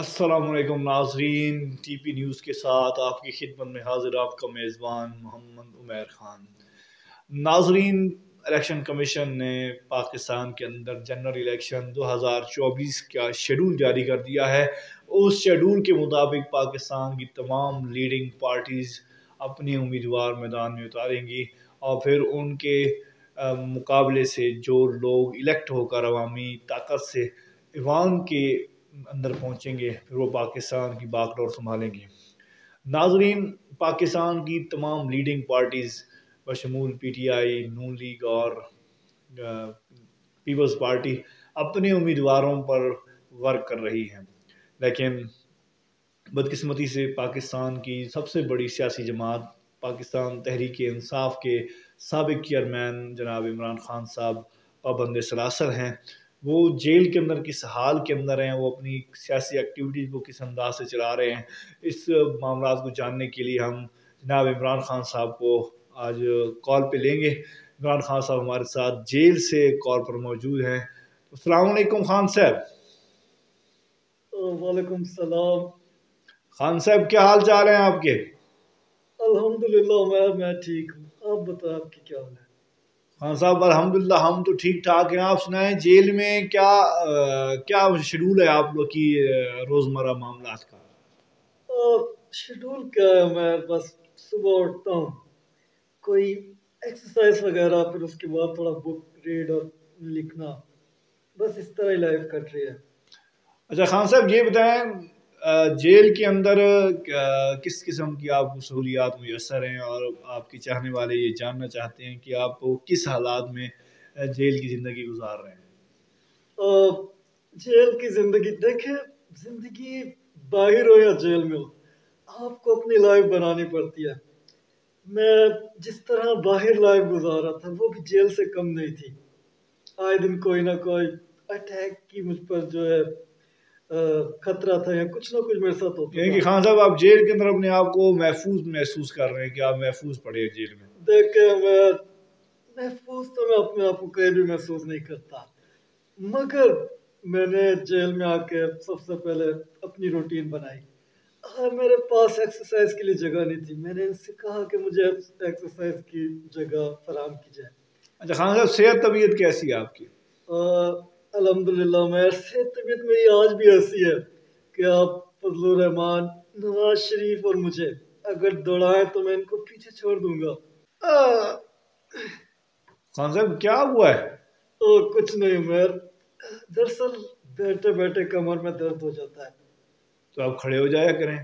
السلام علیکم ناظرین، ٹی پی نیوز کے ساتھ آپ کی خدمت میں حاضر آپ کا میزبان محمد عمیر خان۔ ناظرین، الیکشن کمیشن نے پاکستان کے اندر جنرل الیکشن 2024 کا شیڈول جاری کر دیا ہے۔ اس شیڈول کے مطابق پاکستان کی تمام لیڈنگ پارٹیز اپنے امیدوار میدان میں اتاریں گی اور پھر ان کے مقابلے سے جو لوگ الیکٹ ہو کر عوامی طاقت سے ایوان کے اندر پہنچیں گے پھر وہ پاکستان کی باغڈور سنبھالیں گے۔ ناظرین، پاکستان کی تمام لیڈنگ پارٹیز بشمول P T I, Noon league اور پیپلز پارٹی اپنے امیدواروں پر ورک کر رہی ہیں، لیکن بدقسمتی سے پاکستان کی سب سے بڑی سیاسی جماعت پاکستان تحریک انصاف کے سابق چیئرمین جناب عمران خان صاحب پابند سلاسل ہیں۔ وہ جیل کے اندر کس حال کے اندر ہیں، وہ اپنی سیاسی ایکٹیویٹیز کو کس انداز سے چلا رہے ہیں، اس معاملات کو جاننے کے لیے ہم جناب عمران خان صاحب کو آج کال پہ لیں گے۔ عمران خان صاحب ہمارے ساتھ جیل سے کال پر موجود ہیں۔ السلام علیکم خان صاحب۔ وعلیکم السلام۔ خان صاحب کیا حال چال ہیں آپ کے؟ الحمدللہ میں ٹھیک ہوں، آپ بتائیں آپ کی کیا حال ہے؟ خان صاحب الحمدللہ ہم تو ٹھیک ٹھاک ہیں۔ آپ سنائیں جیل میں کیا شیڈول ہے آپ لوگ کی روزمرہ معاملات کا؟ شیڈول کیا ہے، میں بس صبح اٹھتا ہوں، کوئی ایکسرسائز وغیرہ، پھر اس کے بعد تھوڑا بک ریڈ اور لکھنا، بس اس طرح ہی لائف کٹ رہی ہے۔ اچھا خان صاحب یہ بتائیں، جیل کے اندر کس قسم کی آپ کو سہولیات میسر ہیں، اور آپ کے چاہنے والے یہ جاننا چاہتے ہیں کہ آپ کس حالات میں جیل کی زندگی گزار رہے ہیں؟ جیل کی زندگی دیکھیں، زندگی باہر ہو یا جیل میں ہو، آپ کو اپنی لائف بنانی پڑتی ہے۔ میں جس طرح باہر لائف گزارا تھا وہ بھی جیل سے کم نہیں تھی۔ آئے دن کوئی نہ کوئی اٹیک کی مجھ پر جو ہے خطرہ تھا، یا کچھ نہ کچھ میرے ساتھ ہوتا یعنی کہ خان صاحب آپ جیل کے اندر اپنے آپ کو محفوظ محسوس کر رہے ہیں کہ آپ محفوظ پڑے ہیں جیل میں؟ دیکھیں، میں محفوظ تو میں اپنے آپ کو کہیں بھی محسوس نہیں کرتا، مگر میں نے جیل میں آ کے سب سے پہلے اپنی روٹین بنائی۔ میرے پاس ایکسرسائز کے لیے جگہ نہیں تھی، میں نے ان سے کہا کہ مجھے ایکسرسائز کی جگہ فراہم کی جائے۔ اچھا خان صاحب، صحت طبیعت کیسی ہے آپ کی؟ الحمدللہ صحت طبیعت میری آج بھی ایسی ہے کہ آپ فضل الرحمان، نواز شریف اور مجھے اگر دوڑائیں تو میں ان کو پیچھے چھوڑ دوں گا۔ خان صاحب کیا ہوا ہے؟ کچھ نہیں عمر، دراصل بیٹھے بیٹھے کمر میں درد ہو جاتا ہے، تو آپ کھڑے ہو جایا کریں،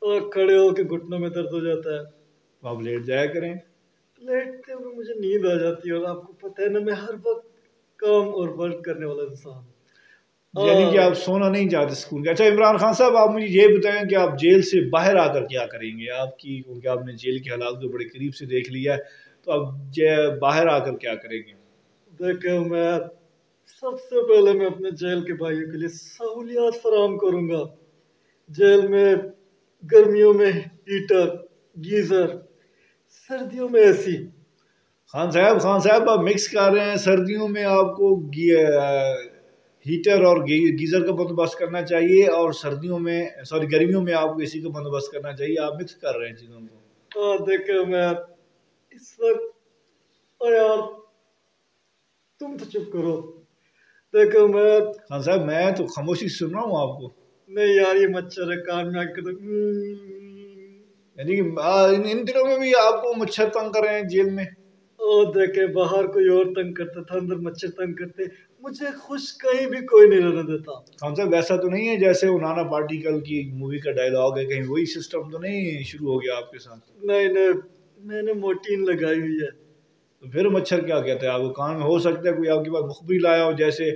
اور کھڑے ہو کے گھٹنوں میں درد ہو جاتا ہے، تو آپ لیٹ جایا کریں۔ لیٹتے ہوئے مجھے نیند آ جاتی ہے، اور آپ کو پتہ ہے نا میں ہر وقت کام اور ورک کرنے والا انسان ہوں۔ یعنی کہ آپ سونا نہیں چاہتے سکون کے۔ اچھا عمران خان صاحب، آپ مجھے یہ بتائیں کہ آپ جیل سے باہر آ کر کیا کریں گے؟ کیونکہ آپ نے جیل کے حالات کو بڑے قریب سے دیکھ لیا ہے، تو آپ باہر آ کر کیا کریں گے؟ دیکھیں، میں سب سے پہلے میں اپنے جیل کے بھائیوں کے لیے سہولیات فراہم کروں گا۔ جیل میں گرمیوں میں ہیٹر، گیزر، سردیوں میں اے سی۔ خان صاحب آپ مکس کر رہے ہیں، سردیوں میں آپ کو ہیٹر اور گیزر کا بندوبست کرنا چاہیے، اور گرمیوں میں آپ کو اے سی کا بندوبست کرنا چاہیے، آپ مکس کر رہے ہیں چیزوں کو۔ دیکھیں میں اس وقت یار تم تو چپ کرو۔ دیکھو میں خان صاحب میں تو خاموشی سن رہا ہوں آپ کو۔ نہیں یار، یہ مچھر ہے کان میں آ کے، یعنی کہ ان دنوں میں بھی آپ کو مچھر تنگ کر رہے ہیں جیل میں؟ دیکھے باہر کوئی اور تنگ کرتا تھا، اندر مچھر تنگ کرتے، مجھے خوش کہیں بھی کوئی نہیں رہنے دیتا۔ خان صاحب ویسا تو نہیں ہے جیسے وہ نانا پارٹیکل کی مووی کا ڈائلاگ ہے، کہیں وہی سسٹم تو نہیں شروع ہو گیا آپ کے ساتھ؟ نہیں، میں نے موٹین لگائی ہوئی ہے۔ تو پھر مچھر کیا کہتا ہے آپ کو کان میں؟ ہو سکتا ہے کوئی آپ کے پاس مخبری لایا ہو، جیسے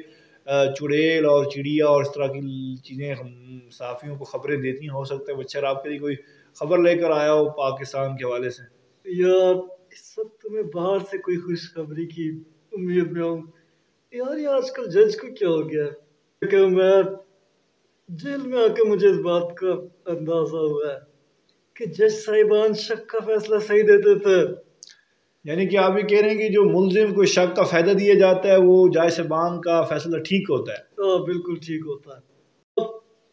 چڑیل اور چڑیا اور اس طرح کی چیزیں صحافیوں کو خبریں دیتی ہیں، ہو سکتا ہے مچھر آپ کے لیے کوئی خبر لے کر آیا ہو پاکستان کے حوالے سے۔ یار اس وقت میں باہر سے کوئی خوشخبری کی امید میں ہوں۔ یار یہ آج کل جج کو کیا ہو گیا ہے کہ میں جیل میں آ کے مجھے اس بات کا اندازہ ہوا ہے کہ جج صاحبان شک کا فیصلہ صحیح دیتے تھے۔ یعنی کہ آپ یہ کہہ رہے ہیں کہ جو ملزم کو شک کا فائدہ دیا جاتا ہے وہ جج صاحبان کا فیصلہ ٹھیک ہوتا ہے؟ بالکل ٹھیک ہوتا ہے۔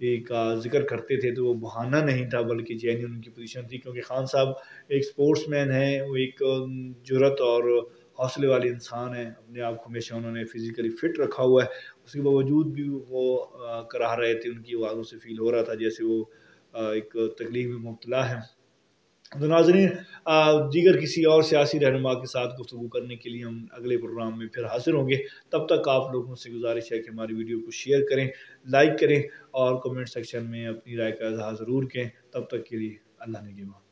ایک ذکر کرتے تھے تو وہ بہانہ نہیں تھا بلکہ جینیون ان کی پوزیشن تھی، کیونکہ خان صاحب ایک سپورٹس مین ہیں، وہ ایک جرت اور حوصلے والے انسان ہیں، اپنے آپ کو ہمیشہ انہوں نے فزیکلی فٹ رکھا ہوا ہے، اس کے باوجود بھی وہ کراہ رہے تھے، ان کی آوازوں سے فیل ہو رہا تھا جیسے وہ ایک تکلیف میں مبتلا ہے۔ تو ناظرین دیگر کسی اور سیاسی رہنما کے ساتھ گفتگو کرنے کے لیے ہم اگلے پروگرام میں پھر حاضر ہوں گے، تب تک آپ لوگوں سے گزارش ہے کہ ہماری ویڈیو کو شیئر کریں، لائک کریں اور کمنٹ سیکشن میں اپنی رائے کا اظہار ضرور کریں۔ تب تک کے لیے اللہ نگہبان۔